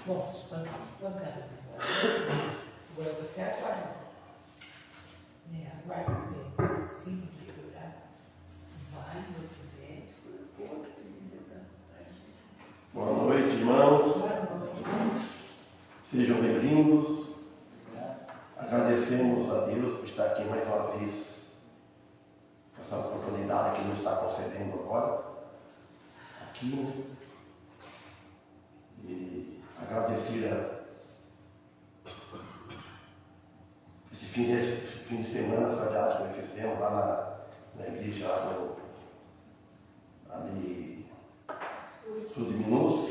Bom, bancada. Agora você aguarda. Aguarda ver. Sim, melhorar. Vai, outro médico, outro apresentação. Boa noite, irmãos. Boa noite. Sejam bem-vindos. Agradecemos a Deus por estar aqui mais uma vez, essa oportunidade que nos está concedendo agora, aqui, né? E agradecer esse fim de semana, essa viagem que nós fizemos lá na igreja, lá ali, sul de Minas,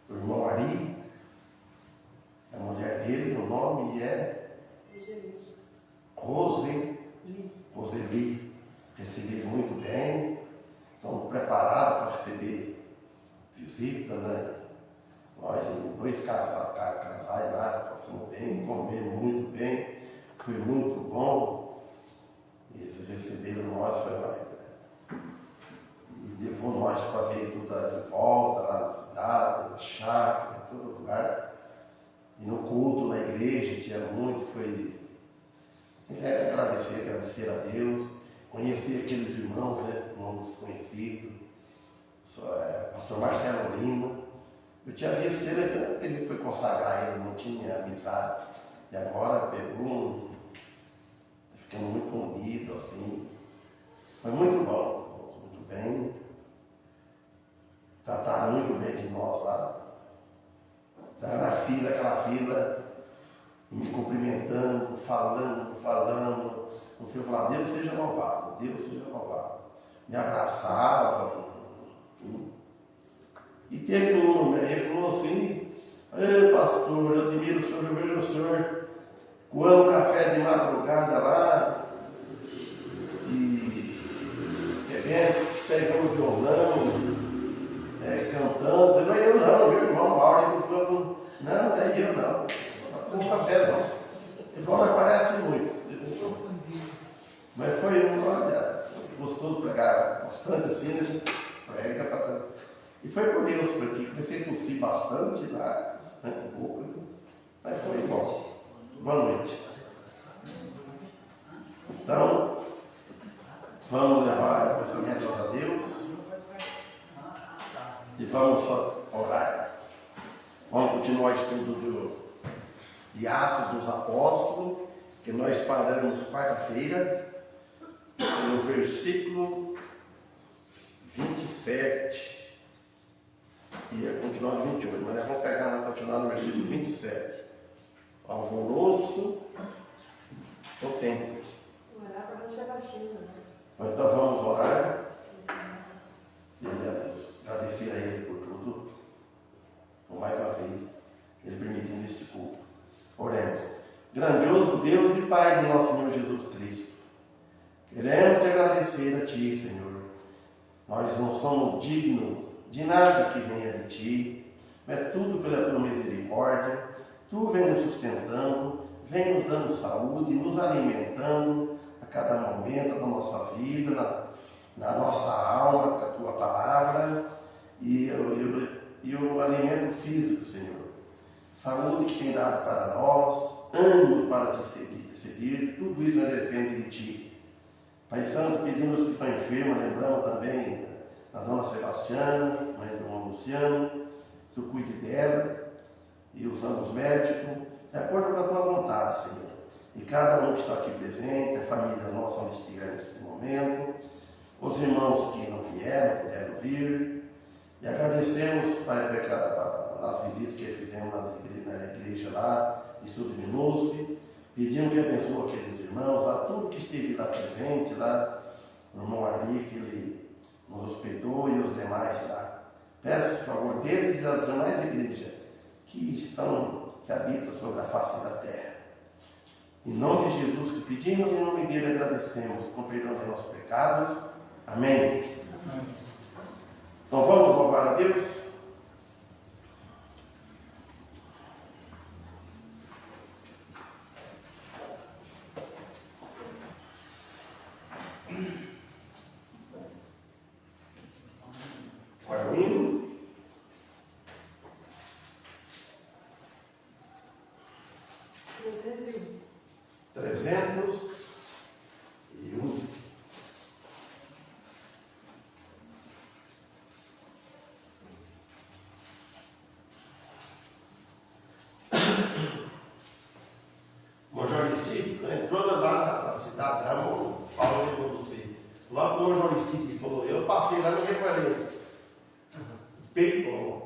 o irmão Ari, a mulher dele, o nome é Roseli. Receberam muito bem, estão preparados para receber visita, né? Nós, dois casais lá, passamos bem, comemos muito bem, foi muito bom. Eles receberam nós, foi mais, né? E levou nós para ver tudo em volta, lá na cidade, na chácara, em todo lugar. E no culto, na igreja, tinha muito, foi... agradecer a Deus, conhecer aqueles irmãos, né, irmãos desconhecidos, pastor Marcelo Lima. Eu tinha visto ele foi consagrar, ele não tinha amizade, e agora pegou ficamos muito unidos, assim. Foi muito bom, irmãos, muito bem. Trataram muito bem de nós lá. Era aquela fila, me cumprimentando, falando. No fim eu falava, Deus seja louvado. Me abraçavam, tudo. E teve um homem, ele falou assim, pastor, eu admiro o senhor, eu vejo o senhor coando café de madrugada lá, e pegando violão, cantando. Eu falei, não é eu não, meu irmão Mauro, ele falou, não é eu não, com café não. Igual não parece muito. Mas foi olha, gostoso pregar bastante assim, a gente prega para. E foi por Deus, porque comecei a tossir bastante lá, né, um pouco, mas foi bom. Boa noite. Então, vamos levar o pensamento a Deus e vamos orar. Vamos continuar o estudo de Atos dos Apóstolos, que nós paramos quarta-feira, no versículo 27. Ia continuar no 28, mas nós vamos continuar no versículo 27. Alvoroço o templo. Orar para não ser baixinho, né? Então vamos orar e agradecer a Ele por tudo, por mais uma vez, Ele permitindo este culto. Oremos. Grandioso Deus e Pai de nosso Senhor Jesus Cristo, queremos te agradecer a Ti, Senhor. Nós não somos dignos de nada que venha de Ti, mas tudo pela Tua misericórdia. Tu vem nos sustentando, vem nos dando saúde, nos alimentando a cada momento da nossa vida, na nossa alma, com a Tua palavra e o alimento físico, Senhor. Saúde que tem dado para nós, ânimo para Te seguir, tudo isso depende de Ti. Pai Santo, pedimos que estão enfermos, lembramos também da Dona Sebastiana, mãe do irmão Luciano, que Tu cuide dela e usando os médicos, de acordo com a Tua vontade, Senhor. E cada um que está aqui presente, a família nossa onde estiver nesse momento, os irmãos que não vieram, puderam vir, e agradecemos, Pai, as visitas que fizemos na igreja lá, de Sul de Minas, pedimos que abençoe aqueles irmãos, a tudo que esteve lá presente, lá, o irmão Ari, que ele nos hospedou, e os demais lá. Peço o favor deles e das demais igrejas que habitam sobre a face da terra. Em nome de Jesus que pedimos, em nome dele agradecemos, com perdão de nossos pecados. Amém. Amém. Então vamos louvar a Deus.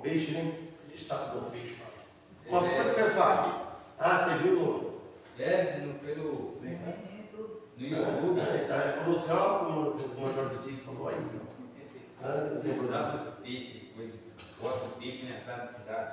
Peixe, né? Está com peixe. Como é que você sabe? Ah, você viu no... Pelo... É, No YouTube. Ele falou assim, ó, como o Major do Tigre falou aí, ó. Cidade do peixe, bota o peixe na entrada da cidade.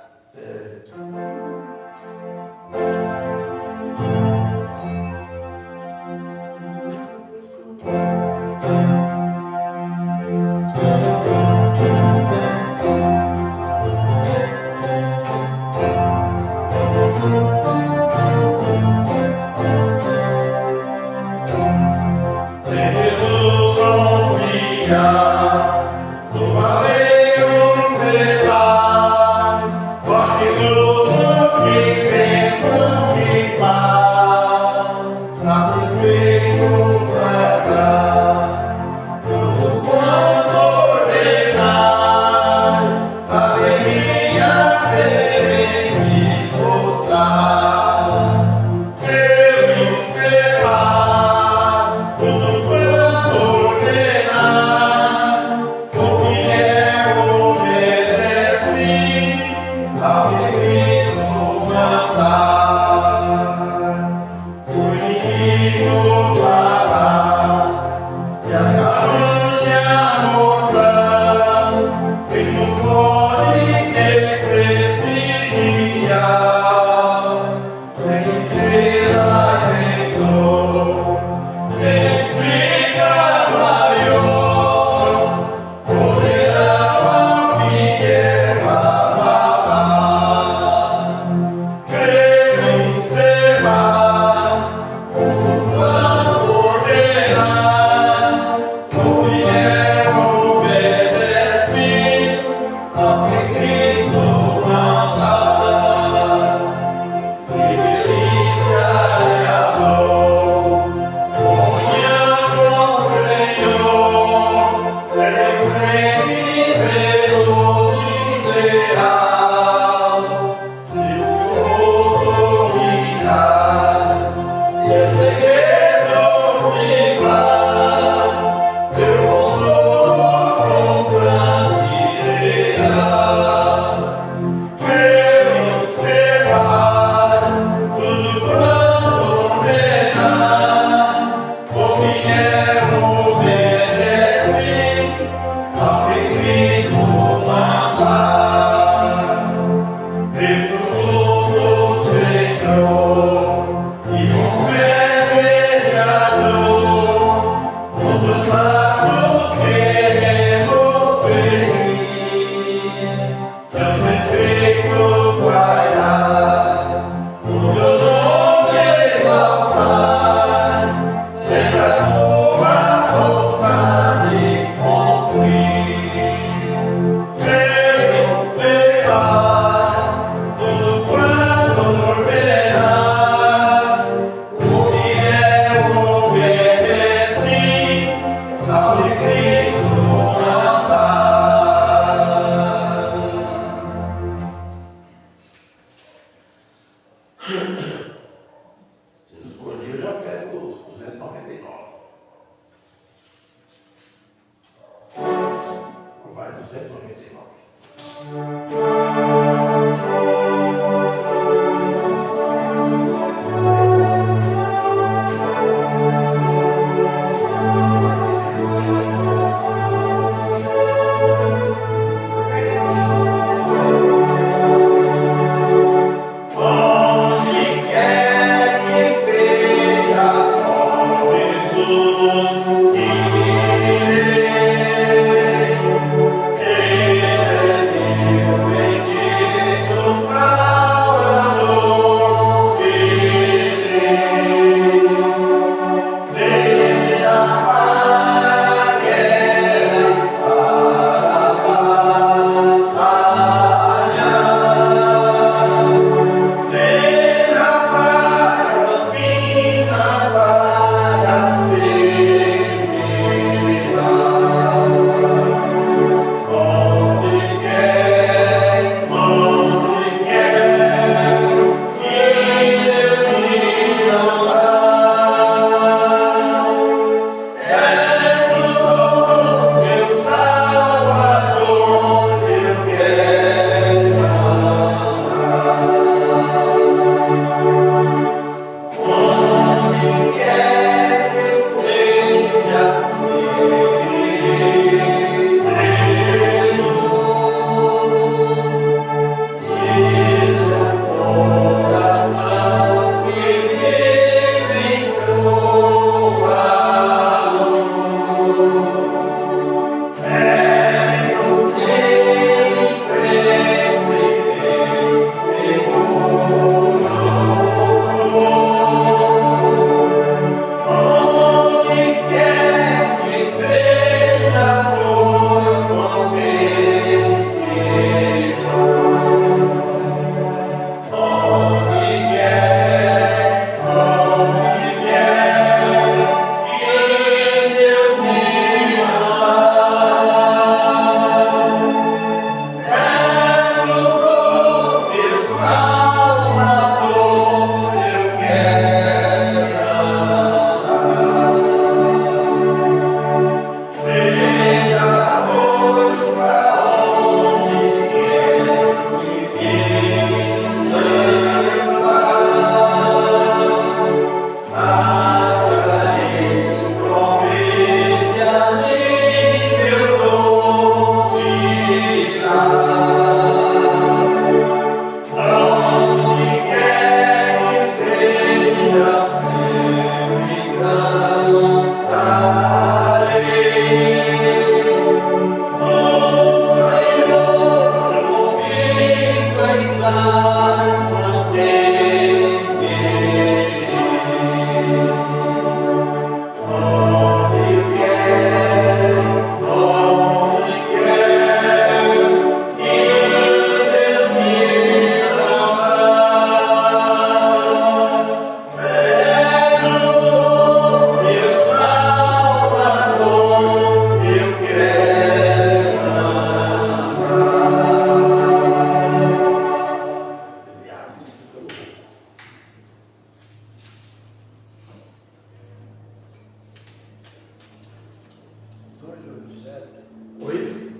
Oi?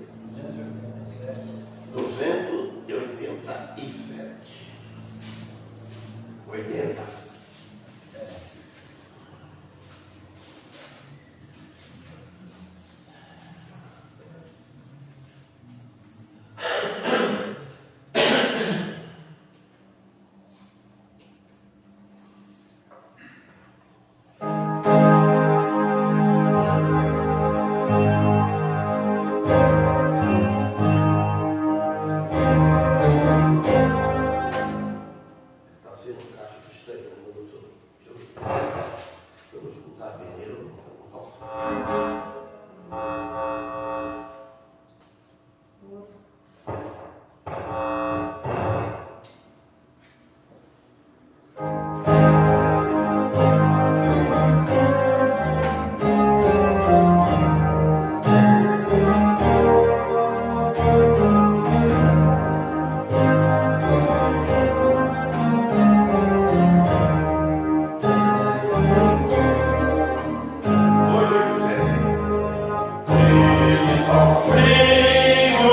287. 80. Está sendo um caso de estranho, eu vou escutar bem, eu não posso. Ele sofreu,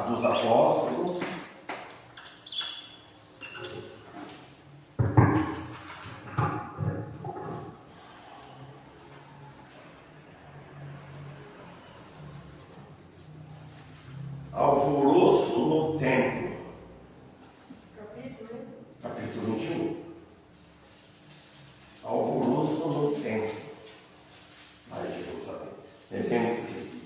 Atos dos Apóstolos. Alvoroço no templo. Capítulo, né? Capítulo 21. Alvoroço no templo. Lá em Jerusalém. Devemos aquele dia.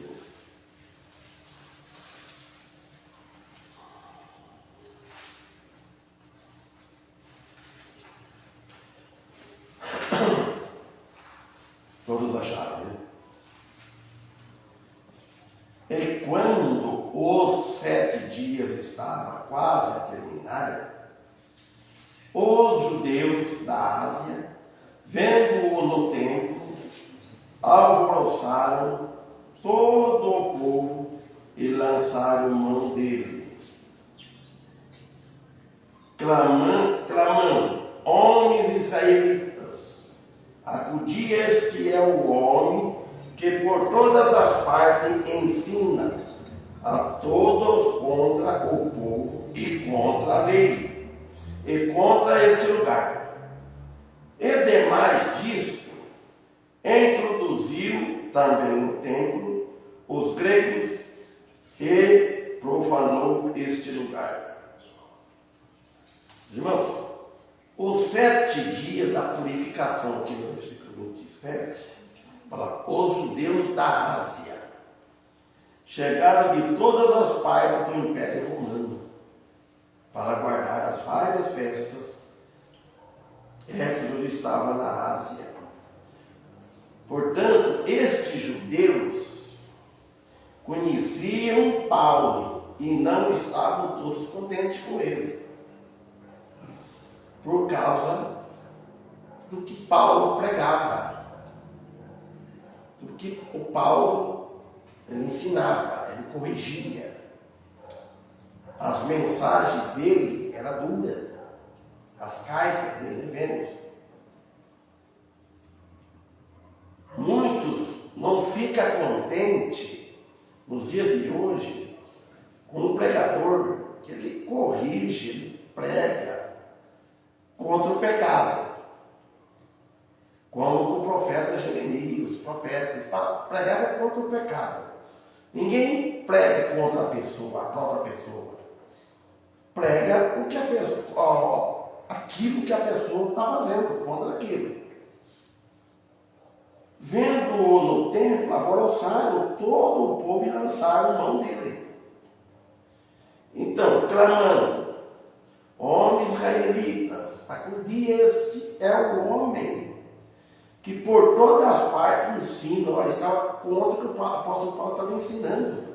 Todos acharam, né? E quando os 7 dias estavam quase a terminar, os judeus da Ásia, vendo-o no templo, alvoroçaram todo o povo e lançaram mão dele, clamando, homens israelitas, acudi este é o homem que por todas as partes ensina a todos contra o povo e contra a lei, e contra este lugar. E demais disto, introduziu também no templo os gregos e profanou este lugar. Irmãos, os 7 dias da purificação, aqui no versículo 27, fala, os judeus da Ásia chegaram de todas as partes do Império Romano para guardar as várias festas. Éfeso estava na Ásia. Portanto, estes judeus conheciam Paulo e não estavam todos contentes com ele, por causa do que Paulo pregava, do que o Paulo ele ensinava, ele corrigia. As mensagens dele eram duras, as cartas dele, vemos. Muitos não ficam contentes nos dias de hoje com o pregador que ele corrige, ele prega contra o pecado, como o profeta Jeremias, os profetas pregavam contra o pecado. Ninguém prega contra a pessoa, a própria pessoa. Prega o que a pessoa, aquilo que a pessoa está fazendo, contra aquilo. Vendo-o no templo, alvoroçaram todo o povo e lançaram mão dele. Então, clamando, homens israelitas, acudi este é o homem que por todas as partes ensina. Olha, estava contra o que o apóstolo Paulo estava ensinando.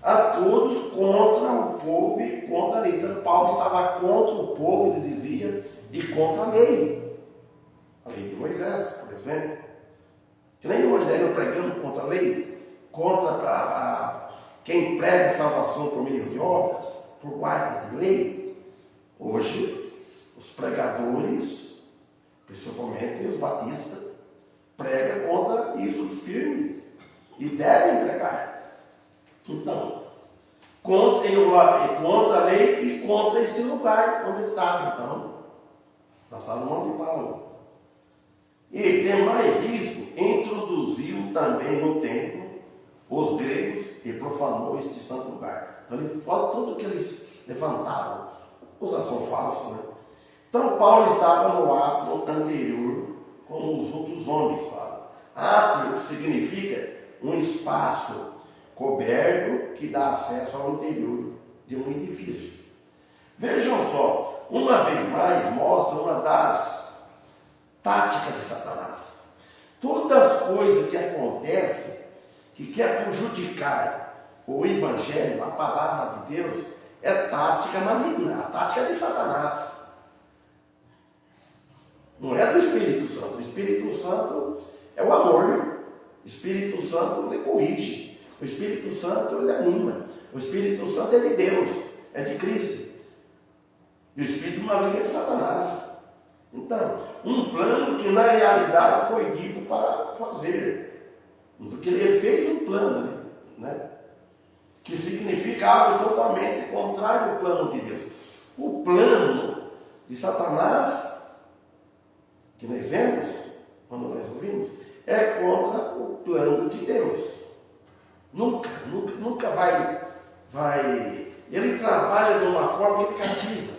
A todos contra o povo e contra a lei. Então, Paulo estava contra o povo, ele dizia, e contra a lei. A lei de Moisés, por exemplo. Que nem hoje, daí, pregando contra a lei, contra quem prega salvação por meio de obras, por guarda de lei. Hoje, os pregadores, principalmente os batistas, pregam contra isso firme e devem pregar. Então, contra a lei e contra este lugar onde ele estava. Então, nós falamos no nome de Paulo. E demais disso, introduziu também no templo os gregos e profanou este santo lugar. Então, olha tudo que eles levantavam, acusação falsa, né? Então, Paulo estava no ato anterior com os outros homens, fala. Átrio significa um espaço coberto que dá acesso ao interior de um edifício. Vejam só, uma vez mais mostra uma das táticas de Satanás. Todas as coisas que acontecem, que quer prejudicar o Evangelho, a palavra de Deus, é tática maligna, a tática de Satanás. Não é do Espírito Santo. O Espírito Santo é o amor. O Espírito Santo ele corrige. O Espírito Santo ele anima. O Espírito Santo é de Deus, é de Cristo. E o Espírito maligno é de Satanás. Então, um plano que na realidade foi dito para fazer. Porque ele fez um plano, né? Que significa inexplicável, totalmente contrário ao plano de Deus. O plano de Satanás, que nós vemos, quando nós ouvimos, é contra o plano de Deus. Nunca vai. Ele trabalha de uma forma educativa,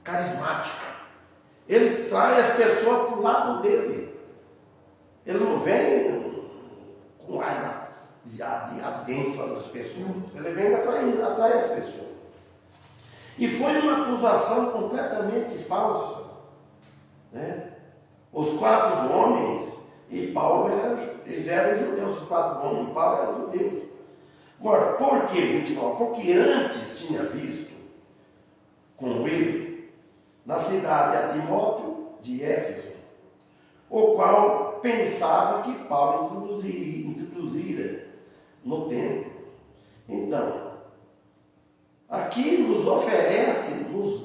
carismática. Ele traz as pessoas para o lado dele. Ele não vem com arma de adentro das pessoas. Ele vem atrai as pessoas. E foi uma acusação completamente falsa. Né? Os 4 homens e Paulo eles eram judeus. Os 4 homens e Paulo eram judeus. Agora, por que 29? Porque antes tinha visto com ele na cidade a Timóteo de Éfeso, o qual pensava que Paulo introduzira no templo. Então, aqui nos oferece, nos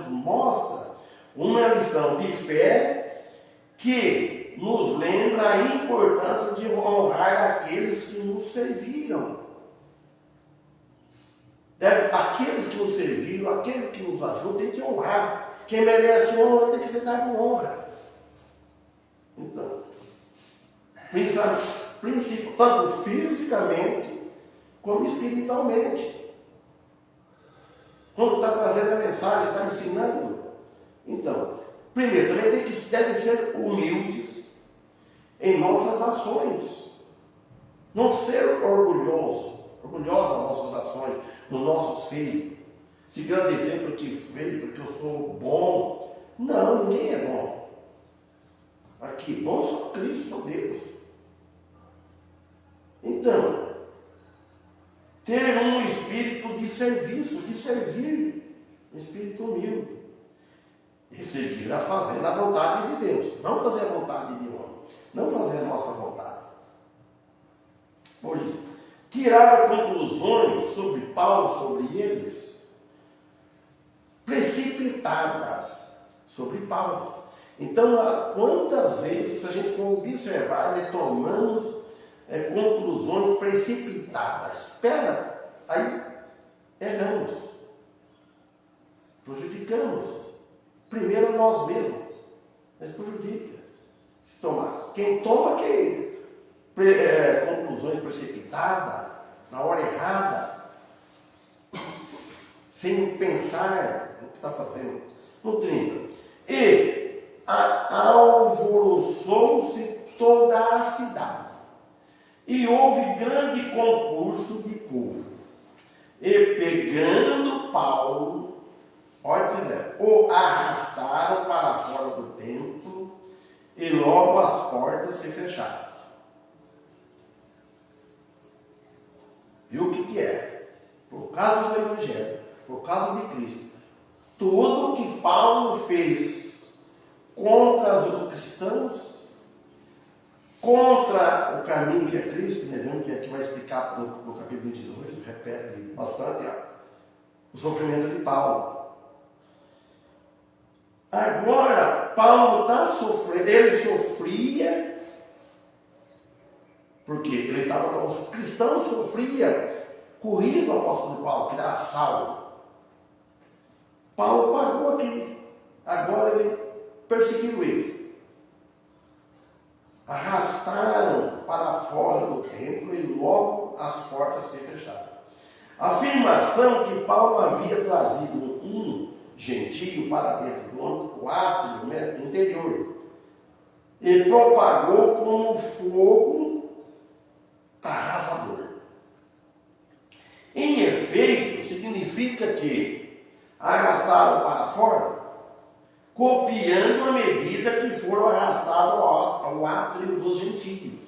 mostra uma lição de fé que nos lembra a importância de honrar aqueles que nos serviram. Aqueles que nos serviram, aqueles que nos ajudam, tem que honrar. Quem merece honra tem que ser dado honra. Então, tanto fisicamente como espiritualmente. Quando está trazendo a mensagem, está ensinando. Então, primeiro, também devem ser humildes em nossas ações. Não ser orgulhoso das nossas ações, nos nossos filhos. Se engrandecer porque eu sou bom. Não, ninguém é bom. Aqui, bom só Cristo, só Deus. Então, ter um espírito de serviço, de servir, um espírito humilde. E seguir fazendo a vontade de Deus. Não fazer a vontade de homem. Não fazer a nossa vontade. Por isso, tiraram conclusões sobre Paulo, sobre eles, precipitadas sobre Paulo. Então, quantas vezes, se a gente for observar, tomamos conclusões precipitadas. Espera, aí erramos, prejudicamos. Primeiro nós mesmos, mas prejudica. Se tomar. Quem toma conclusões precipitadas, na hora errada, sem pensar no que está fazendo. No 30. E alvoroçou-se toda a cidade, e houve grande concurso de povo. E pegando Paulo, o arrastaram para fora do templo, e logo as portas se fecharam. Viu o que é? Por causa do Evangelho, por causa de Cristo, tudo que Paulo fez contra os cristãos, contra o caminho que é Cristo, né? Vemos que aqui vai explicar no capítulo 22, repete bastante o sofrimento de Paulo. Agora, Paulo está sofrendo, ele sofria, porque ele estava, os cristãos sofriam, corriam o apóstolo Paulo, que era Saulo. Paulo pagou aqui, agora ele perseguiu ele. Arrastaram para fora do templo e logo as portas se fecharam. A afirmação que Paulo havia trazido um gentio para dentro do átrio interior e propagou como fogo arrasador. Em efeito, significa que arrastaram para fora, copiando a medida que foram arrastados ao átrio dos gentios,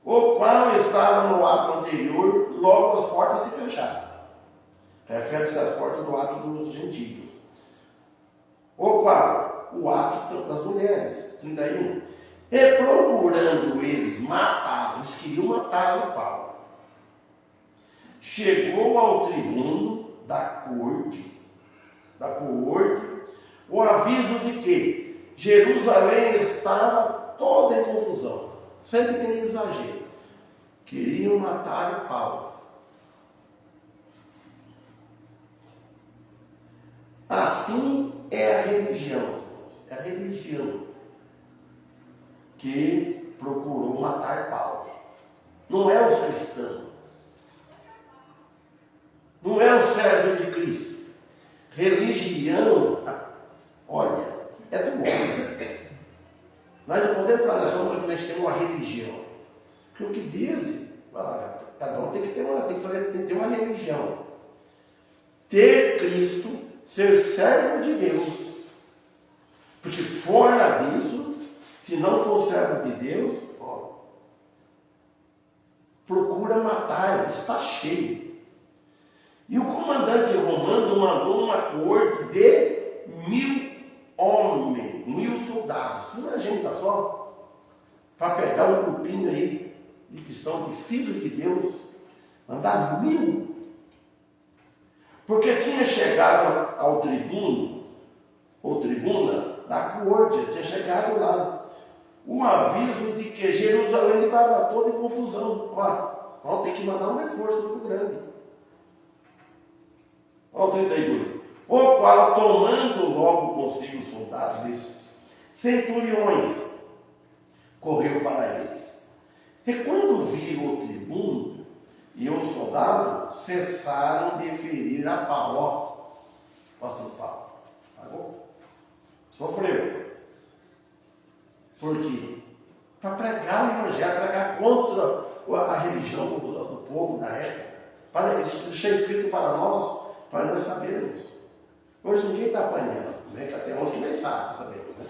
o qual estava no átrio anterior, logo as portas se fecharam. Refere-se às portas do átrio dos gentios, o qual, o átrio das mulheres, 31. E procurando eles matá-lo, eles queriam matar o Paulo. Chegou ao tribuno da coorte, o aviso de que Jerusalém estava toda em confusão. Sempre tem exagero. queriam matar Paulo. Assim é a religião, irmãos. É a religião que procurou matar Paulo. Não é os cristãos. Não é o servo de Cristo. Religião, olha, é do homem. Nós não podemos falar só que nós temos uma religião. Porque o que dizem, cada um tem que ter uma religião. Ter Cristo, ser servo de Deus. Porque fora disso, se não for servo de Deus, procura matar, está cheio. E o comandante romano mandou uma corte de 1000 homens, 1000 soldados. Imagina só, para pegar um grupinho aí de cristãos, de filhos de Deus, mandar 1000. Porque tinha chegado ao tribuno, ou tribuna da corte, tinha chegado lá o aviso de que Jerusalém estava toda em confusão. Ó, tem que mandar um reforço muito grande. Olha o 32. O qual, tomando logo consigo os soldados desses centuriões, correu para eles. E quando viram o tribuno e os soldados, cessaram de ferir a Paulo. Pastor Paulo, pagou? Sofreu. Por quê? Para pregar o evangelho, pregar contra a religião do povo da época. Para deixar escrito para nós sabermos. Hoje ninguém está apanhando, né? Até onde nós sabemos, né?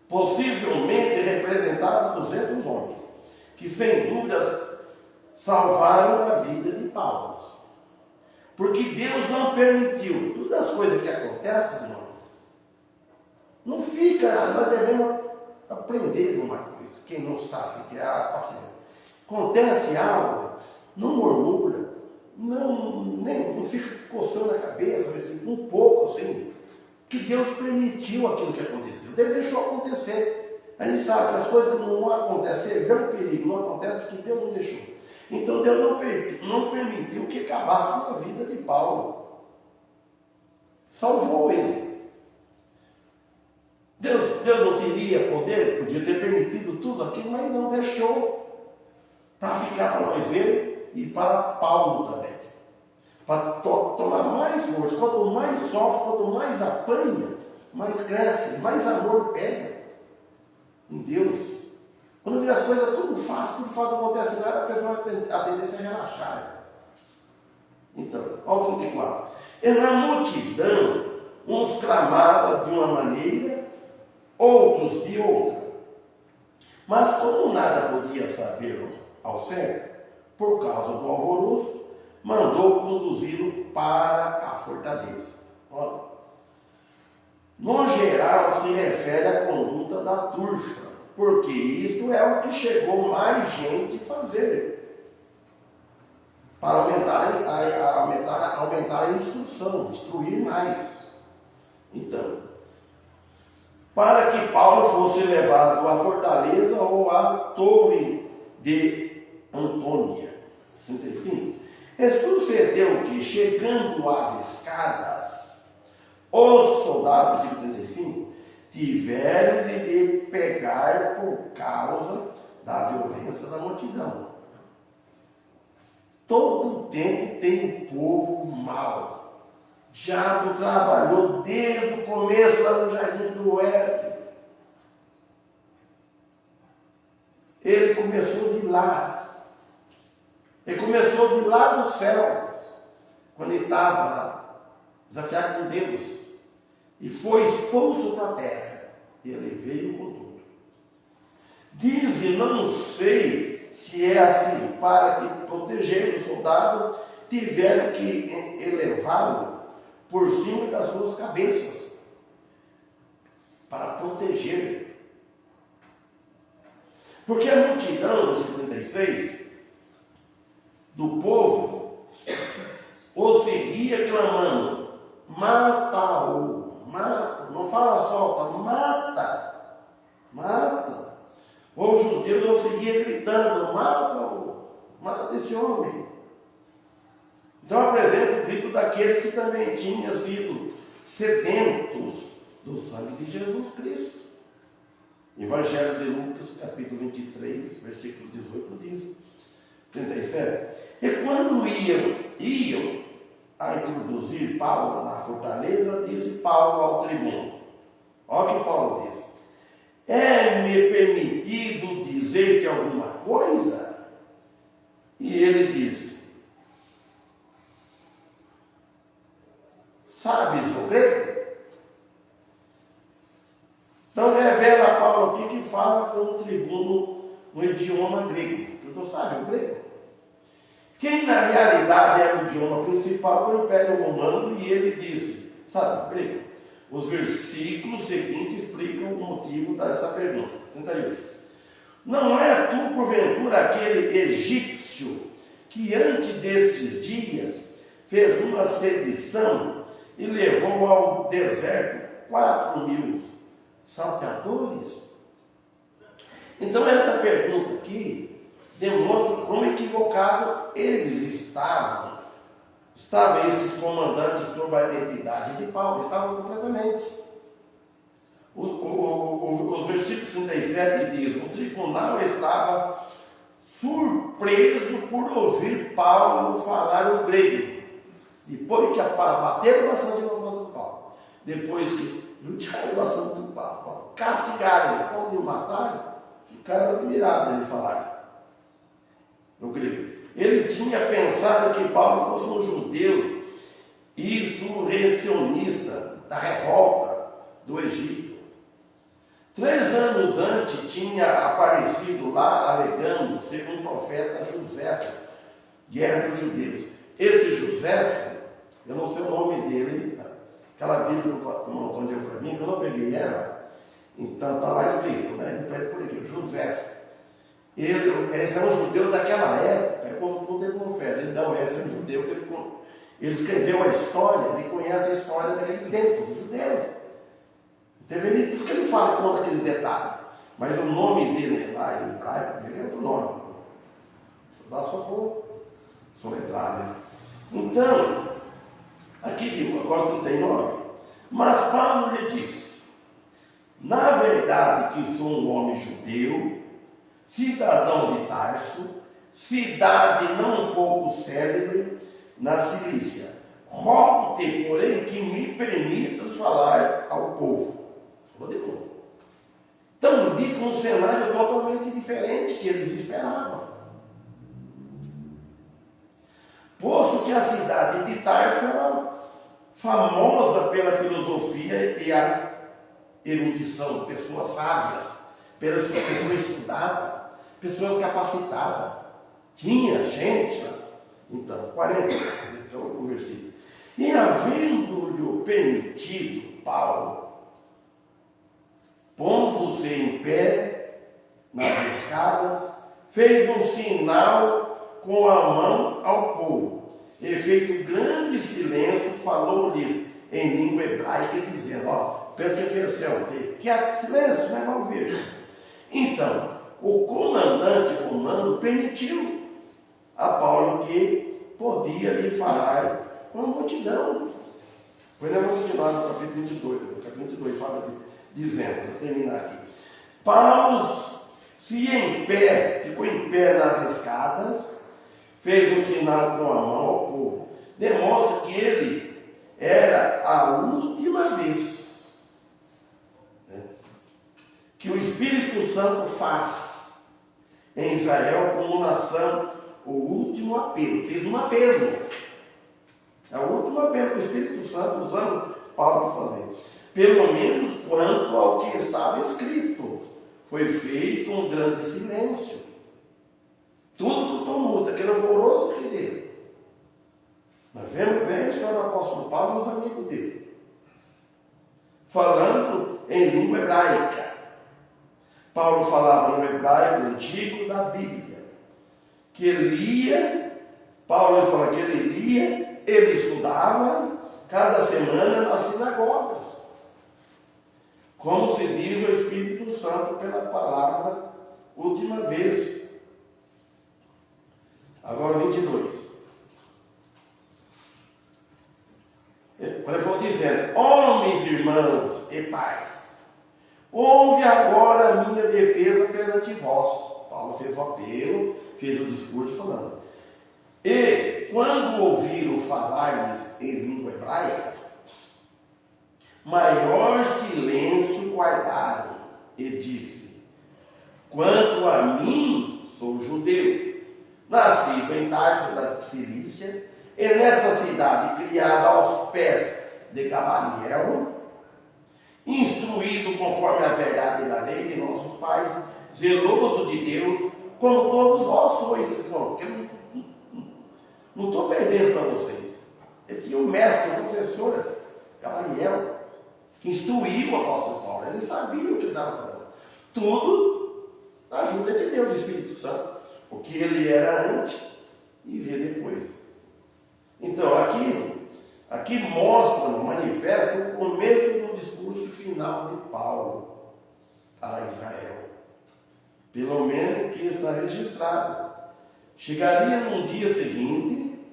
Possivelmente representava 200 homens, que sem dúvidas salvaram a vida de Paulo. Porque Deus não permitiu. Todas as coisas que acontecem, irmão, não fica, nós devemos aprender uma coisa. Quem não sabe, que é a paciência. Acontece algo, não murmura, não fica coçando a cabeça, um pouco assim, que Deus permitiu aquilo que aconteceu. Ele deixou acontecer. A gente sabe que as coisas que não acontecem, vê um perigo, não acontece porque Deus não deixou. Então Deus não permitiu que acabasse com a vida de Paulo. Salvou ele. Deus não teria poder, podia ter permitido tudo aquilo, mas não deixou para ficar para nós ver e para Paulo também. Para tomar mais força. Quanto mais sofre, quanto mais apanha, mais cresce, mais amor pega em Deus. Quando vê as coisas tudo fácil, não acontece nada, a pessoa tem a tendência a relaxar. Então, olha o 34. E na multidão, uns clamavam de uma maneira, outros de outra. Mas como nada podia saber ao certo, por causa do alvoroço, mandou conduzi-lo para a fortaleza. Olha, no geral se refere à conduta da turfa, porque isto é o que chegou mais gente a fazer, para aumentar a instrução, instruir mais. Então, para que Paulo fosse levado à fortaleza ou à torre de Antônia. 35. E sucedeu que, chegando às escadas, os soldados, versículo 35, tiveram de lhe pegar por causa da violência da multidão. Todo tempo tem um povo mau. Diabo trabalhou desde o começo lá no jardim do Éden. Ele começou de lá. Ele começou de lá dos céus, quando ele estava lá, desafiado com Deus, e foi expulso para a terra. E ele veio com tudo. Diz, e não sei se é assim, para que proteger o soldado, tiveram que elevá-lo por cima das suas cabeças, para proteger. Porque a multidão, versículo 36, do povo, o seguia clamando, mata-o, mata, não fala solta, mata, mata. Os judeus o seguiam gritando, mata mata esse homem. Então apresenta o grito daqueles que também tinham sido sedentos do sangue de Jesus Cristo. Evangelho de Lucas, capítulo 23, versículo 18 diz, 37. E quando iam a introduzir Paulo na fortaleza, disse Paulo ao tribuno. Olha o que Paulo diz. É-me permitido dizer-te alguma coisa? E ele disse, sabes o grego? Então revela Paulo aqui que fala com o tribuno no idioma grego. Tu sabe o grego? Que na realidade era o idioma principal do Império Romano, e ele disse, sabe o grego? Os versículos seguintes explicam o motivo desta pergunta. 38. Não é tu, porventura, aquele egípcio que antes destes dias fez uma sedição e levou ao deserto 4.000 salteadores? Então essa pergunta aqui demonstra como equivocado eles estavam. Estavam esses comandantes sobre a identidade de Paulo, estavam completamente. Os versículos 37 diz, o tribunal estava surpreso por ouvir Paulo falar o grego. Depois que bateram bastante na voz do Paulo, depois que lutaram bastante do Paulo, castigaram ele, quando o mataram, ficaram admirados dele falar no grego. Ele tinha pensado que Paulo fosse um judeu insurrecionista da revolta do Egito. 3 anos antes tinha aparecido lá alegando ser um profeta José, guerra dos judeus. Esse José, eu não sei o nome dele, aquela Bíblia que o Antônio deu para mim, que eu não peguei ela, então está lá escrito, né? Ele pede por aqui, José. Esse é um judeu daquela época, é como o tempo confere. Ele não é um judeu que ele escreveu a história, ele conhece a história daquele tempo, dos judeus. Por isso que ele fala, conta aqueles detalhes. Mas o nome dele lá em hebraico, ele é outro nome. Lá só for soletrado. Né? Então, aqui agora 39. Mas Paulo lhe disse, na verdade que sou um homem judeu, cidadão de Tarso, cidade não um pouco célebre na Cilícia. Rogo-te, porém, que me permitas falar ao povo. Falou de novo. Então, indica um cenário totalmente diferente que eles esperavam. Posto que a cidade de Tarso era famosa pela filosofia e a erudição de pessoas sábias, pelas pessoas estudadas, pessoas capacitadas. Tinha gente, então, 40, então, o versículo. E havendo-lhe permitido, Paulo, pondo-se em pé nas escadas, fez um sinal com a mão ao povo. E feito grande silêncio, falou-lhes em língua hebraica, dizendo, pensa que fez que é silêncio, não vai ouvir. Então, o comandante romano permitiu a Paulo que podia lhe falar com a multidão. Pois nós vamos continuar no capítulo 22. No capítulo 22 fala dizendo, vou terminar aqui. Paulo ficou em pé nas escadas, fez um sinal com a mão ao povo. Demonstra que ele era a última vez que o Espírito Santo faz em Israel como nação o último apelo. Fez um apelo. É o último apelo que o Espírito Santo usando Paulo para fazer. Pelo menos quanto ao que estava escrito. Foi feito um grande silêncio. Tudo com tumulto, aquele alvoroço que dele. Nós vemos bem a história do apóstolo Paulo e os amigos dele. Falando em língua hebraica. Paulo falava no hebraico antigo da Bíblia. Que ele lia, Paulo fala que ele lia, ele estudava cada semana nas sinagogas. Como se diz o Espírito Santo pela palavra última vez. Agora 22. Quando ele falou dizendo: homens, irmãos e pais, ouve agora a minha defesa perante vós. Paulo fez o apelo, fez o discurso falando. E quando ouviram falar-lhes em língua hebraica, maior silêncio guardaram, e disse: quanto a mim, sou judeu, nascido em Tarso da Cilícia, e nesta cidade criada aos pés de Gamaliel, instruído conforme a verdade da lei de nossos pais, zeloso de Deus, como todos vós sois. Ele falou: eu não estou perdendo para vocês. Ele tinha um mestre, um professor, Gamaliel, que instruiu o apóstolo Paulo. Ele sabia o que ele estava falando. Tudo na ajuda de Deus, do Espírito Santo. O que ele era antes e via depois. Então, aqui mostra, manifesta o começo do discurso final de Paulo para Israel. Pelo menos que está registrado. Chegaria no dia seguinte,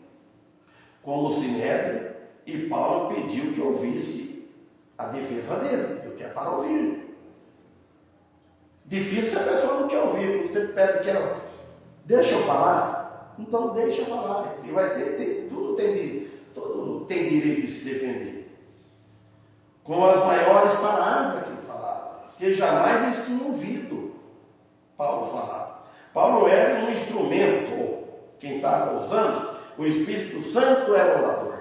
como o Sinédrio, e Paulo pediu que ouvisse a defesa dele, do que é para ouvir. Difícil a pessoa não quer ouvir, porque você pede que ela, deixa eu falar, então deixa eu falar. E vai ter tudo tem direito de se defender. Com as maiores palavras que ele falava, que jamais eles tinham ouvido Paulo falar. Paulo era um instrumento, quem estava usando, o Espírito Santo era o orador.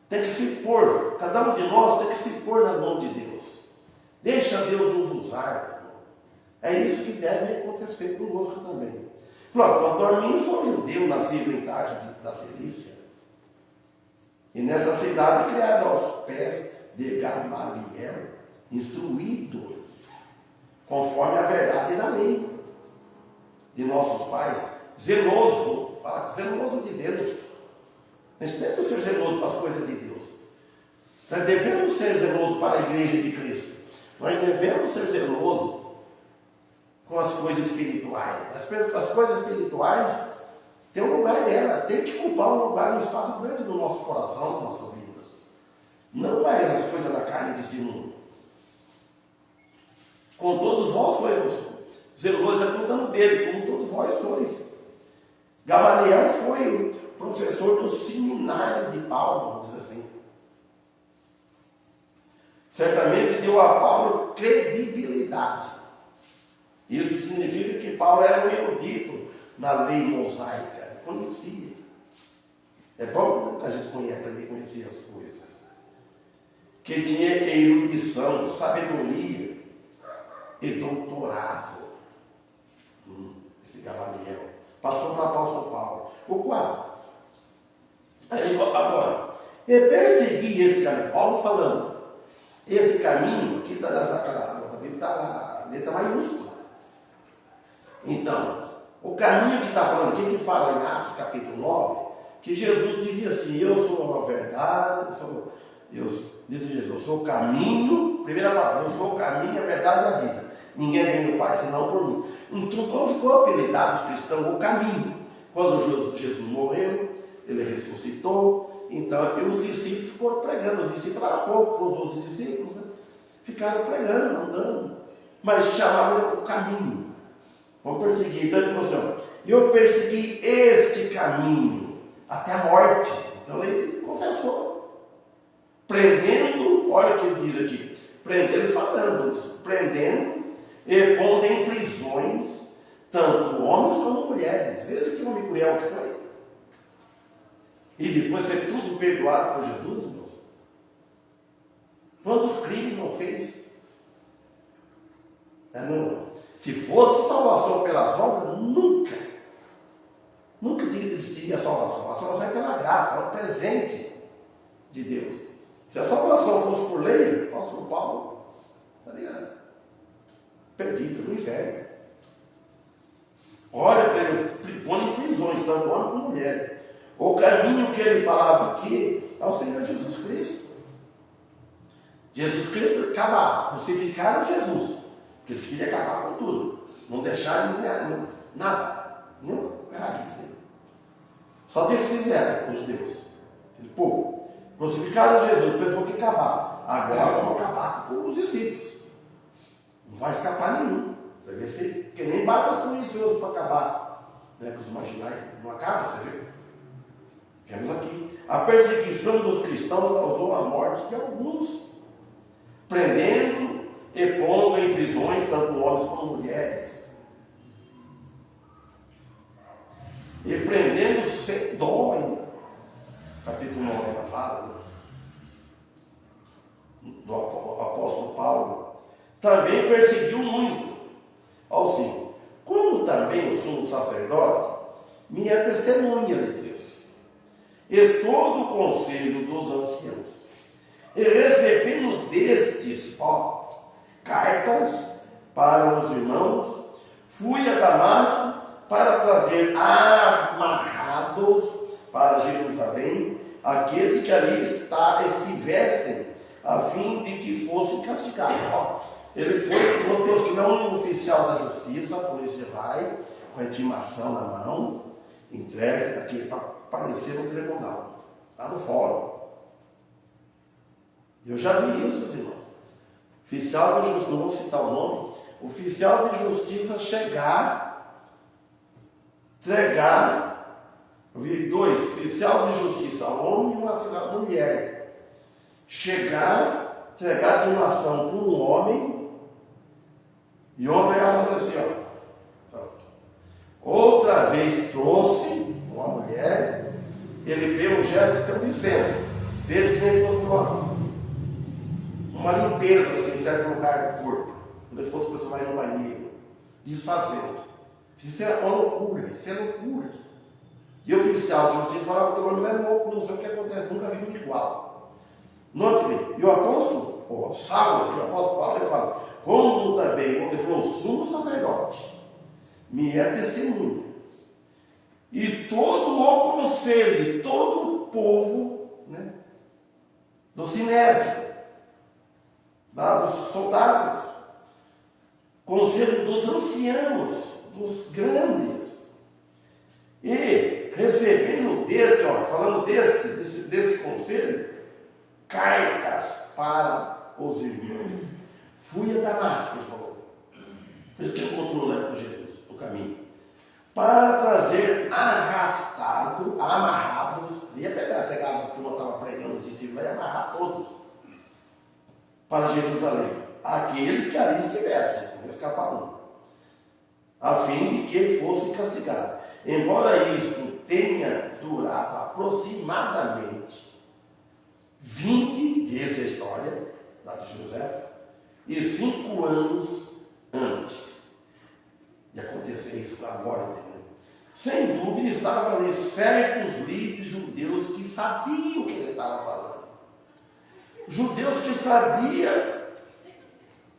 Tem que se pôr, cada um de nós tem que se pôr nas mãos de Deus. Deixa Deus nos usar. É isso que deve acontecer conosco também. Falou: quanto a mim, sou judeu, nascido em Tarso da Cilícia, e nessa cidade criada aos pés de Gamaliel, instruído conforme a verdade da lei de nossos pais, zeloso de Deus. Nós temos que ser zelosos para as coisas de Deus. Nós devemos ser zelosos para a igreja de Cristo. Nós devemos ser zelosos com as coisas espirituais. As coisas espirituais têm um lugar dela, tem que ocupar um lugar, um espaço grande no nosso coração, nas nossas vidas. Não mais as coisas da carne deste mundo. Com todos vós sois zelosos, está contando dele, como todos vós sois. Gamaliel foi o professor do seminário de Paulo, vamos dizer assim. Certamente deu a Paulo credibilidade. Isso significa que Paulo era um erudito na lei mosaica, conhecia. É bom que a gente aprender a conhecer as coisas. Que tinha erudição, sabedoria e doutorado. Esse Gamaliel passou para o apóstolo Paulo. O 4. Agora, eu persegui esse caminho. Paulo falando, esse caminho, aqui está nessa Bíblia, está a letra maiúscula. Então, o caminho que está falando aqui, que fala em Atos capítulo 9, que Jesus dizia assim: eu sou a verdade, diz Jesus, eu sou o caminho, primeira palavra, eu sou o caminho, a verdade e a vida. Ninguém vem do Pai senão por mim. Então, como ficou apelidado os cristãos o caminho? Quando Jesus morreu, ele ressuscitou, então os discípulos foram pregando. Os discípulos eram poucos, os 12 discípulos, né? Ficaram pregando, andando, mas chamavam o caminho. Vamos perseguir. Então ele falou assim: ó, eu persegui este caminho até a morte. Então ele confessou, prendendo, olha o que ele diz aqui, ele falando, prendendo e pondo em prisões tanto homens como mulheres. Veja que homem cruel que foi. E depois ser tudo perdoado por Jesus, irmãos. Quantos crimes não fez? Não. Se fosse salvação pelas obras, nunca existiria a salvação. A salvação é pela graça, é um presente de Deus. Se a salvação fosse por lei, o apóstolo Paulo estaria perdido no inferno. Olha para ele, põe em prisões, tanto homem como mulher. O caminho que ele falava aqui é o Senhor Jesus Cristo. Jesus Cristo acabar, crucificaram Jesus, porque eles queriam acabar com tudo, não deixaram nada. Não, é raiz dele. Só que eles fizeram, os judeus. Ele, pô, crucificaram Jesus, pensou que ia acabar. Agora vamos acabar com os discípulos. Não vai escapar nenhum. Vai ver se, porque nem basta as polícias para acabar. Né, com os marginais. Não acaba, você vê? Vemos aqui. A perseguição dos cristãos causou a morte de alguns, prendendo e pondo em prisões tanto homens como mulheres. E prendendo sem dó ainda. Capítulo 9 da fala do apóstolo Paulo. Também perseguiu muito. Ao fim, como também o sumo sacerdote, minha testemunha lhe disse, e todo o conselho dos anciãos, e recebendo destes, cartas para os irmãos, fui a Damasco para trazer amarrados para Jerusalém aqueles que ali estivessem, a fim de que fossem castigados. Ele foi, mostrou que não é um oficial da justiça, a polícia vai, com a intimação na mão, entrega aqui para aparecer no tribunal, está no fórum. Eu já vi isso, meus irmãos. Oficial de justiça, não vou citar o nome, oficial de justiça chegar, entregar, eu vi dois, oficial de justiça, homem e uma oficial mulher, chegar, entregar a intimação para um homem, e o homem vai fazer assim, ó. Outra vez trouxe uma mulher, ele fez um gesto de transcendência, fez que nem fosse uma limpeza assim, em certo lugar do corpo, quando ele fosse a pessoa vai no banheiro, desfazendo. Isso é uma loucura, isso é loucura. E o oficial de justiça falava que o homem não é louco, não sei o que acontece, nunca vi um igual. Note bem, e o apóstolo, o Saulo, o apóstolo Paulo, ele fala, como também, ele falou, sumo sacerdote, me é testemunha. E todo o conselho, todo o povo, né, do sinédrio, dos soldados, conselho dos anciãos, dos grandes, e recebendo deste, falando desse conselho, cartas para os irmãos. Fui a Damasco, ele falou. Por isso que ele encontrou lá com Jesus no caminho. Para trazer amarrados, ia pegar a turma estava pregando os discípulos e amarrar todos para Jerusalém. Aqueles que ali estivessem, não escaparam, a fim de que fossem castigados. Embora isto tenha durado aproximadamente 20 dias a história da de José, e 5 anos antes de acontecer isso agora, entendeu? Sem dúvida estavam ali certos líderes judeus que sabiam o que ele estava falando. Judeus que sabiam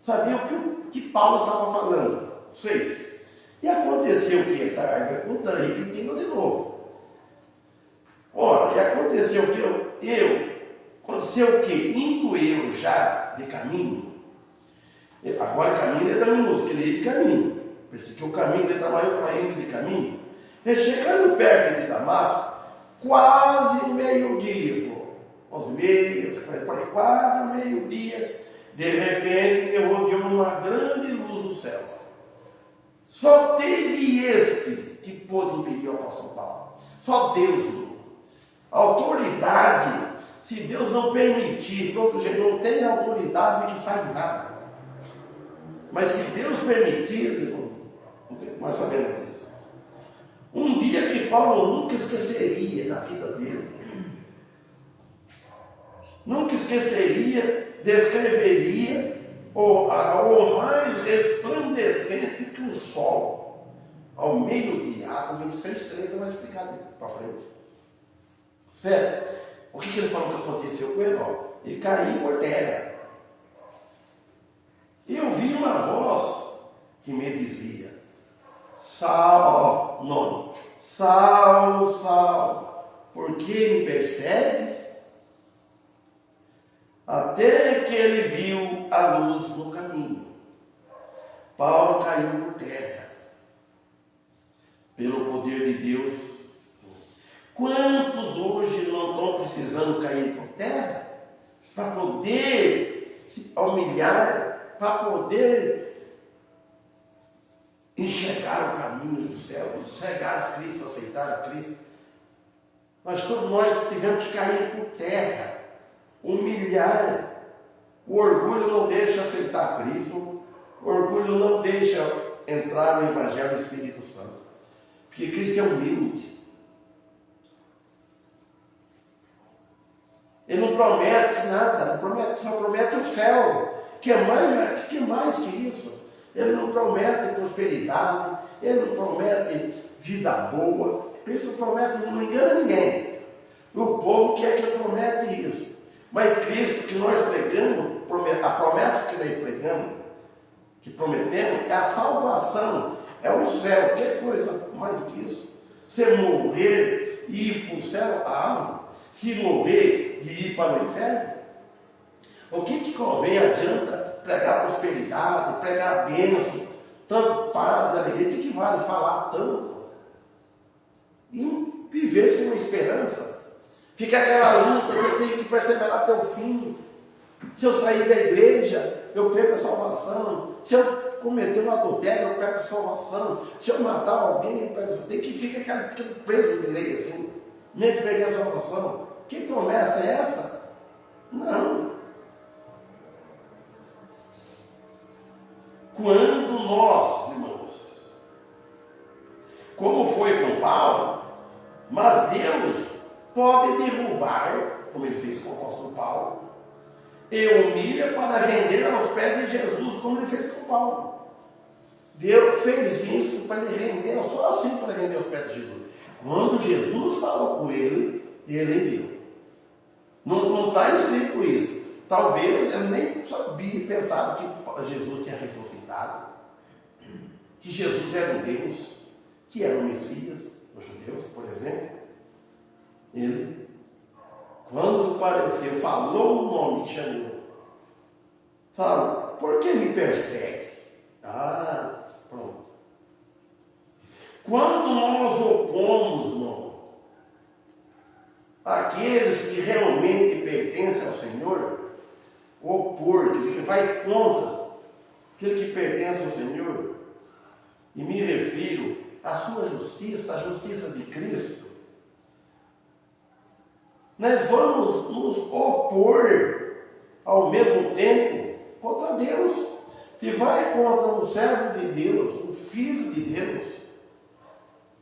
o que Paulo estava falando. 6. E aconteceu o que? Está repetindo de novo. Ora, e aconteceu que aconteceu o que? Indo eu já de caminho. Agora caminho é da música, ele ia de caminho. Pensei que o caminho dele estava indo de caminho. E chegando perto de Damasco, quase meio-dia, 11h30, quase meio-dia, de repente me rodeou uma grande luz no céu. Só teve esse que pôde impedir o apóstolo Paulo. Só Deus. A autoridade, se Deus não permitir, pronto, gente, não tem autoridade que faz nada. Mas se Deus permitir, nós sabemos disso. Um dia que Paulo nunca esqueceria da vida dele. Nunca esqueceria, descreveria o mais resplandecente que o sol. Ao meio-dia, Atos 26:3 vai explicar para frente. Certo? O que ele falou que aconteceu com ele? Ele caiu por terra. E eu vi uma voz que me dizia, Saulo, Saulo, por que me persegues? Até que ele viu a luz no caminho. Paulo caiu por terra. pelo poder de Deus. Quantos hoje não estão precisando cair por terra para poder se humilhar, para poder enxergar o caminho do céu, enxergar a Cristo, aceitar a Cristo? Todos nós tivemos que cair por terra, humilhar. O orgulho não deixa aceitar Cristo, o orgulho não deixa entrar no Evangelho do Espírito Santo, porque Cristo é humilde. Ele não promete nada, só promete o céu, que mais que isso? Ele não promete prosperidade, ele não promete vida boa. Cristo promete, não engana ninguém. O povo quer que ele promete isso. Mas Cristo que nós pregamos, a promessa que nós pregamos, que prometemos, é a salvação, é o céu. Que coisa mais do que isso? Você morrer e ir para o céu, a alma. Se morrer e ir para o inferno, o que convém? Adianta pregar prosperidade, pregar bênção, tanto paz, alegria, o que vale falar tanto? E viver sem uma esperança. Fica aquela luta, você tem que perseverar até o fim. Se eu sair da igreja, eu perco a salvação. Se eu cometer um adultério, eu perco a salvação. Se eu matar alguém, eu perco a salvação. Tem que ficar aquele preso de lei assim, nem de perder a salvação. Que promessa é essa? Não. Quando nós, irmãos, como foi com Paulo, mas Deus pode derrubar, como ele fez com o apóstolo Paulo, e humilha para render aos pés de Jesus, como ele fez com Paulo. Deus fez isso para ele render, só assim para render aos pés de Jesus. Quando Jesus falou com ele, ele viu. Não está escrito isso. Talvez ele nem sabia, pensava que Jesus tinha ressuscitado, que Jesus era um Deus, que era o Messias, os judeus, por exemplo. Ele, quando apareceu, falou o nome, chamou. Fala, por que me persegues? Ah, pronto. Quando nós opomos, irmão, aqueles que realmente pertencem ao Senhor, opor, que vai contra aquele que pertence ao Senhor, e me refiro à sua justiça, à justiça de Cristo, nós vamos nos opor ao mesmo tempo contra Deus. Se vai contra um servo de Deus, um filho de Deus,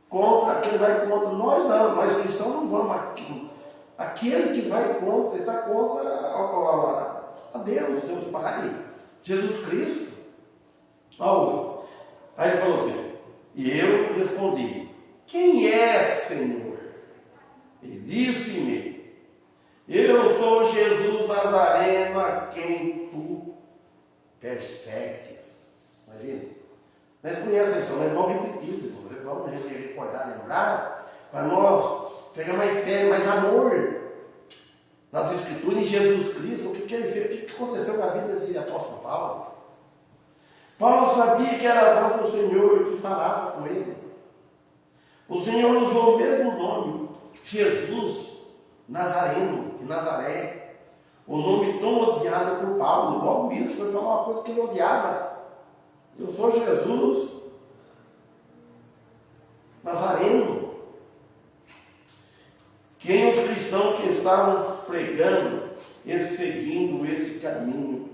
contra quem vai contra nós, não, nós cristãos não vamos. Aquele que vai contra, ele está contra a Deus, Deus Pai, Jesus Cristo. Aí ele falou assim, e eu respondi, quem é, Senhor? Ele disse-me, eu sou Jesus Nazareno, a quem tu persegues. Imagina. Nós conhecemos isso, nós vamos repetir isso, vamos a gente recordar, lembrar, para nós pegar mais fé, mais amor nas Escrituras, em Jesus Cristo. O que ele fez? O que aconteceu na vida desse apóstolo Paulo? Paulo sabia que era a voz do Senhor que falava com ele. O Senhor usou o mesmo nome, Jesus Nazareno, de Nazaré, o nome tão odiado por Paulo. Logo isso, foi falar uma coisa que ele odiava. Eu sou Jesus Nazareno. Quem os cristãos que estavam pregando e seguindo esse caminho,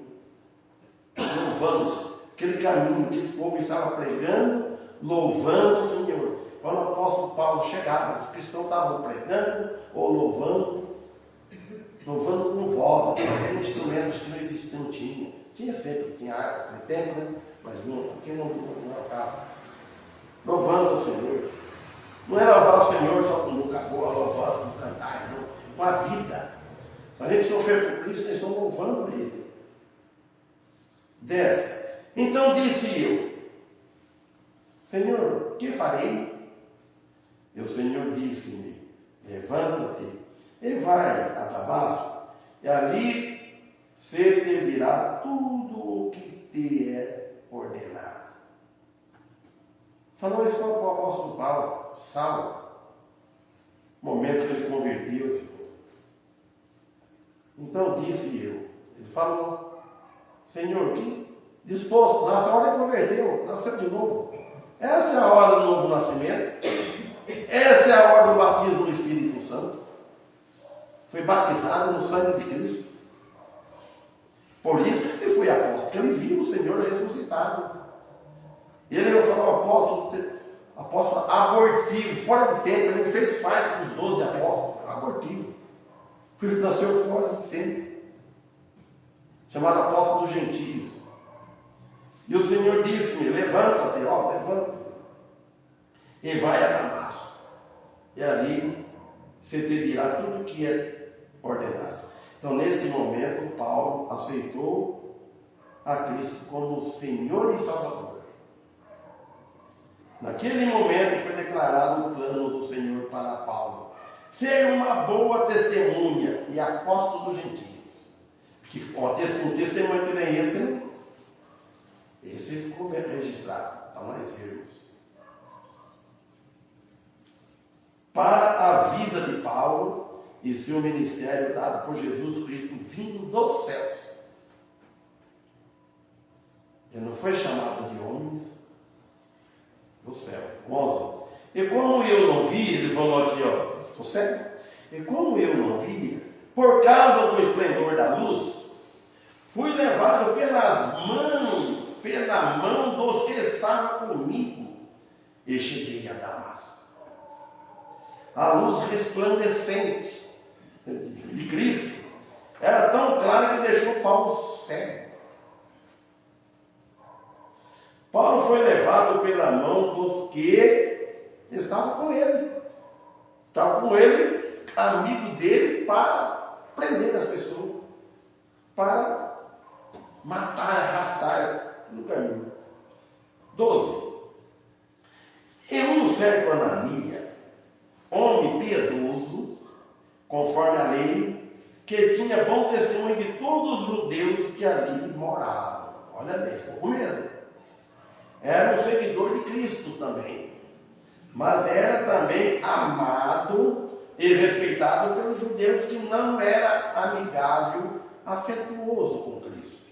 louvando-se, aquele caminho que o povo estava pregando, louvando o Senhor. Quando o apóstolo Paulo chegava, os cristãos estavam pregando ou louvando com voz, aquele instrumentos que não existiam, não tinha. Tinha harpa naquele tempo, né? Mas não, aqui não é o caso. Louvando o Senhor. Não é louvar o Senhor só com boca boa, louvando, com cantar, não. Com a vida. Se a gente sofrer por Cristo, eles estão louvando a Ele. 10. Então disse eu, Senhor, que farei? E o Senhor disse-me, levanta-te e vai a Damasco, e ali se te dirá tudo o que te é ordenado. Falou isso para o apóstolo Paulo, Saulo, momento que ele converteu, irmãos. Então disse eu, ele falou, Senhor, que disposto, nessa hora ele converteu, nasceu de novo. Essa é a hora do novo nascimento, essa é a hora do batismo do Espírito Santo. Foi batizado no sangue de Cristo. Por isso que ele foi apóstolo, porque ele viu o Senhor ressuscitado. Ele falou apóstolo abortivo, fora de tempo, ele não fez parte dos 12 apóstolos, abortivo. Porque nasceu fora de tempo. Chamado apóstolo dos gentios. E o Senhor disse-me, levanta-te, levanta-te. E vai a Damasco. E ali você te dirá tudo o que é ordenado. Então, neste momento, Paulo aceitou a Cristo como Senhor e Salvador. Naquele momento foi declarado o plano do Senhor para Paulo. Ser uma boa testemunha e apóstolo dos gentios. Porque um testemunho que nem esse ficou bem registrado. Está lá em termos. Para a vida de Paulo e seu ministério dado por Jesus Cristo vindo dos céus. Ele não foi chamado de homens do céu. 11. E como eu não vi, ele falou aqui, ficou cego? E como eu não via, por causa do esplendor da luz, fui levado pela mão dos que estavam comigo, e cheguei a Damasco. A luz resplandecente de Cristo era tão clara que deixou Paulo cego. Paulo foi levado pela mão dos que estavam com ele. Estavam com ele, amigo dele, para prender as pessoas, para matar, arrastar no caminho. 12. E um certo Ananias, homem piedoso, conforme a lei, que tinha bom testemunho de todos os judeus que ali moravam. Olha bem, ficou com medo. Era um seguidor de Cristo também, mas era também amado e respeitado pelos judeus que não era amigável, afetuoso com Cristo.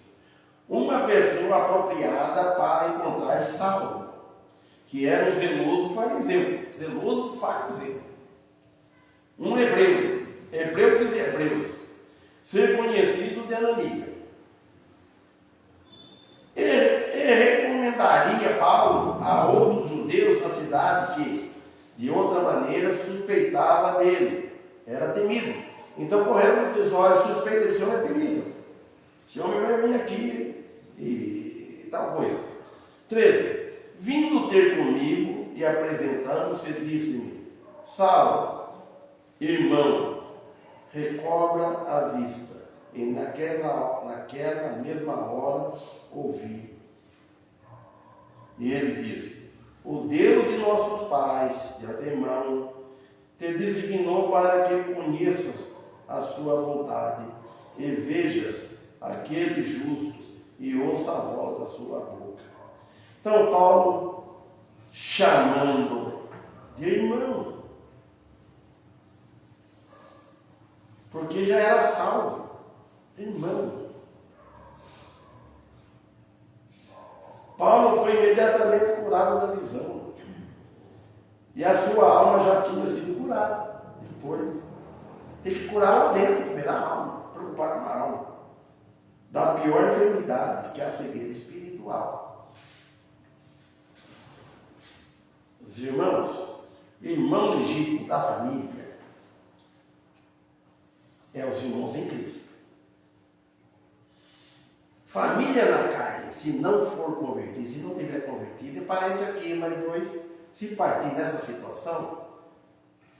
Uma pessoa apropriada para encontrar Saulo, que era um zeloso fariseu. Um hebreu dos hebreus, ser conhecido de Ananias. E recomendaria Paulo a outros judeus na cidade que, de outra maneira, suspeitava dele. Era temido. Então correu no tesouro, suspeita desse homem é temido. Esse homem vai vir aqui e tal coisa. 13. Vindo ter comigo e apresentando-se, disse-me: Saulo, irmão, recobra a vista. E naquela mesma hora ouvi. E ele disse: o Deus de nossos pais, de antemão, te designou para que conheças a sua vontade e vejas aquele justo e ouça a voz da sua boca. Então Paulo chamando de irmão, porque já era salvo, irmão. Paulo foi imediatamente curado da visão. E a sua alma já tinha sido curada. Depois, tem que curar lá dentro, primeiro a alma, preocupar com a alma. Da pior enfermidade, que é a cegueira espiritual. Os irmão legítimo da família, é os irmãos em Cristo. Família na carne, se não for convertido, se não tiver convertido, é parente aqui, mas dois, se partir dessa situação,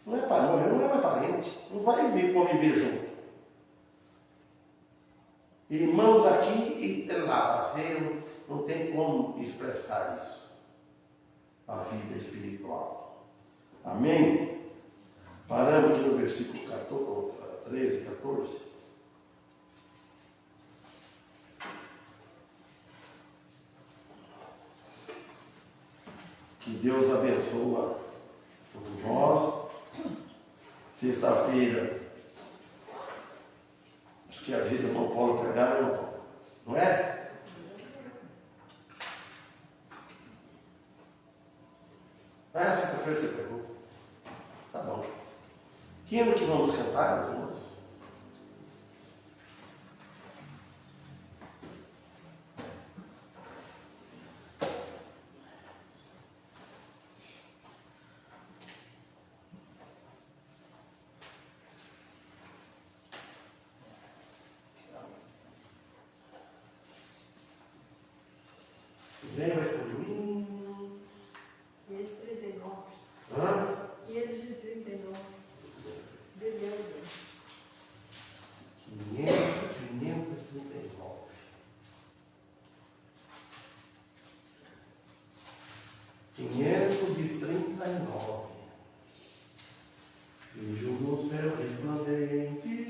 não é para morrer, não é mais parente, não vai conviver junto. Irmãos aqui e lá, parceiro, não tem como expressar isso. A vida espiritual. Amém? Paramos aqui no versículo 13, 14. Que Deus abençoa todos nós. Sexta-feira, acho que a vida do Paulo pregar, não é? Ah, sexta-feira você pregou. Tá bom. Que hino que vamos cantar, meus irmãos? Vem, vai escolher um hino. E eles 39. Hã? E eles de 39. Beleza. 539. Vejo no céu resplandente.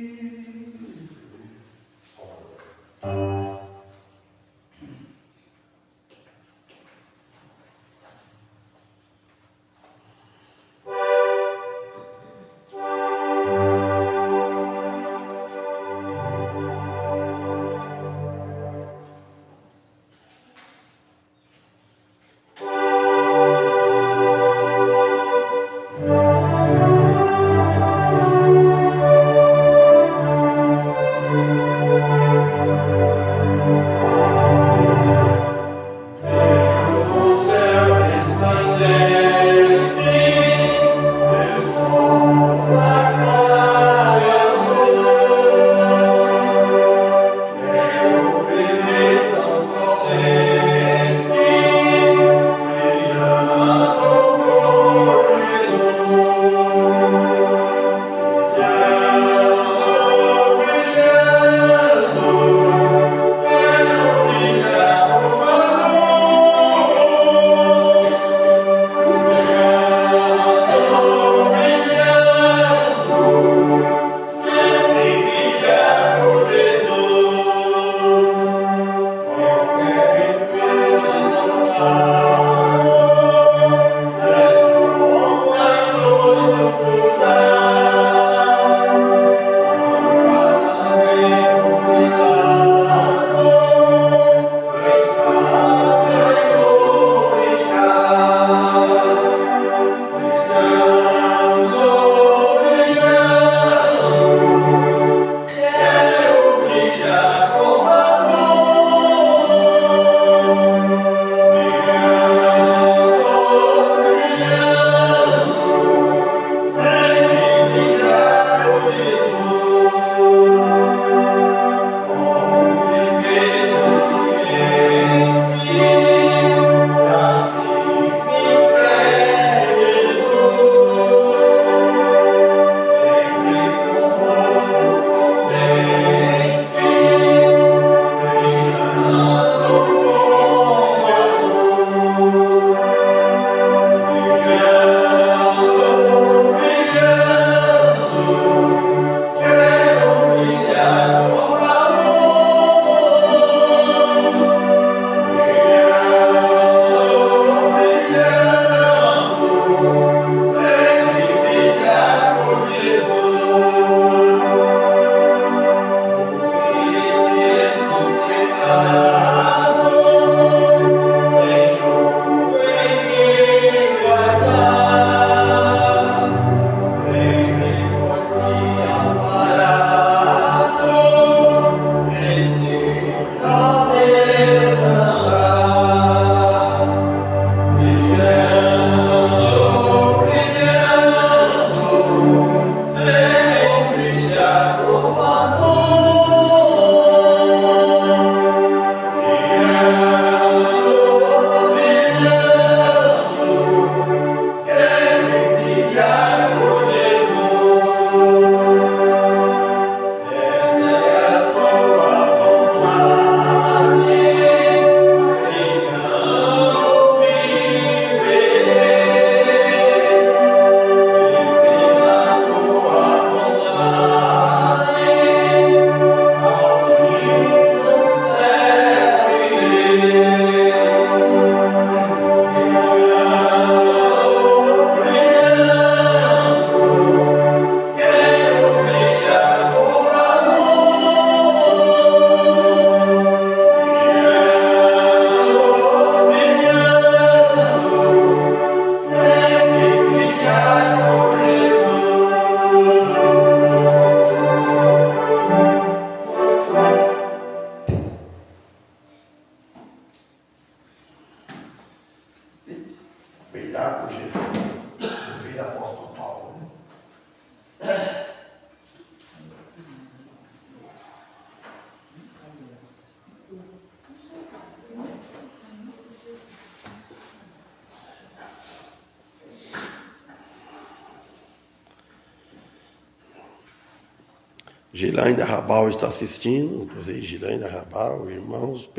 Gilaine da Rabal está assistindo, inclusive Gilaine da Rabal, irmãos,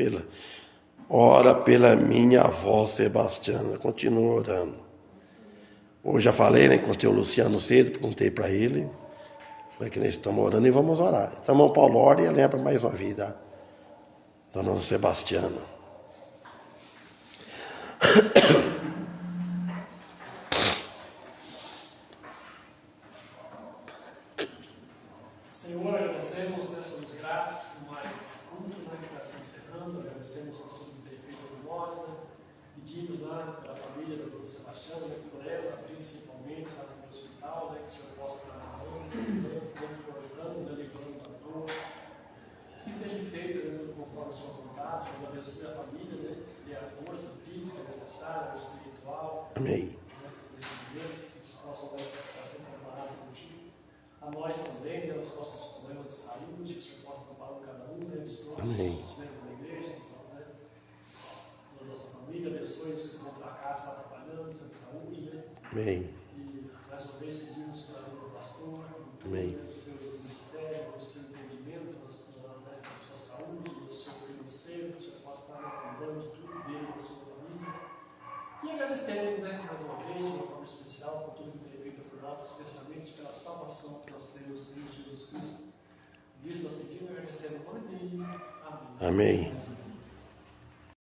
ora pela minha avó Sebastiana, continua orando. Hoje já falei, né, contei o Luciano cedo, perguntei para ele, falei que nós estamos orando e vamos orar. Então, irmão Paulo, ora e lembra mais uma vida da nossa Sebastiana. Senhor, agradecemos, né, somos gratos por mais esse culto, né, que está se encerrando, agradecemos por tudo que tem feito por nós, né, pedimos lá pela família da dona Sebastiana, né, por ela, principalmente lá no hospital, né, que o Senhor possa estar amando, né, confortando, né, livrando da dor, que seja feito, né, tudo conforme a sua vontade, mas abençoe a família, né, dê a força física necessária, a espiritual, Amém. né, nesse momento, que eles possam, né, estar sempre preparados contigo. A nós também, né, os nossos problemas de saúde, que o Senhor possa estar parando cada um, né, dos nossos membros da igreja, então, né, da nossa família, abençoe os que vão para casa lá trabalhando, centro de saúde, né, Amém. e mais uma vez pedimos para o pastor, Amém. o seu ministério, o seu entendimento da sua saúde, do seu financeiro, que o Senhor possa estar cuidando de tudo dele, da sua família. E agradecemos, né, mais uma vez, de uma forma especial, por tudo que tem feito por nós, especialmente pela salvação que nós temos em Jesus Cristo. Por isso nós pedimos e agradecemos o nome dele. Amém. Amém.